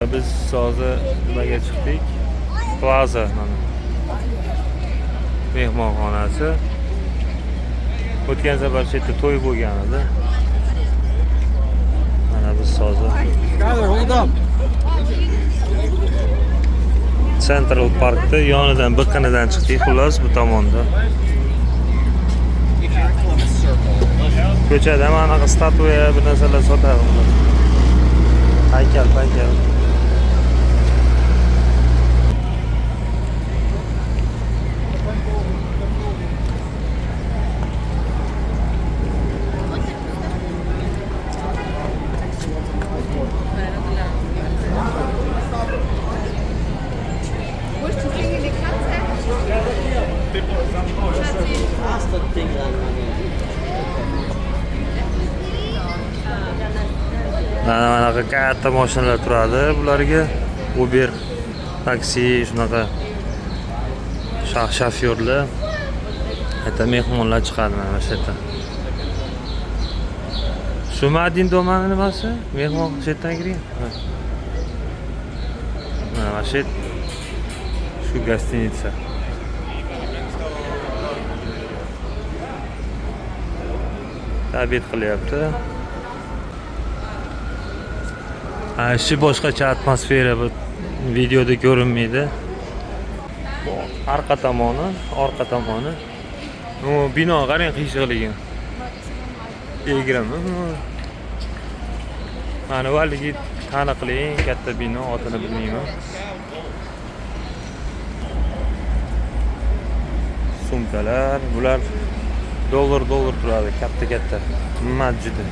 Biz hozir nimaga chiqdik? Plaza mana. Mehmonxonasi. O'tgan safar shu yerda to'y bo'lgan edi. Mana biz hozir Central Parkda yonidan biqinidan chiqdik, xullas bu tomonda. Ko'chada mana statuya bir narsalar sotadi. Haykal. Mana katta mashinalar turadi, bularga Uber, taksi, shunaqa shofyorlar, hatta mehmonlar chiqadi mana shu yerda. Shu Madin domani nimasi? Mehmon shu yerdan kirgan. Mana shu gostinitsa. Tabiat qilyapti. Shu boshqacha atmosfera bu videoda ko'rinmaydi. Bu orqa tomoni. Bu bino qarang qiyshiqligini. Egrami? Mana valigi taniqli katta bino, otini bilmayman. Sumkalar, bular dollar turadi, katta. Masjidi.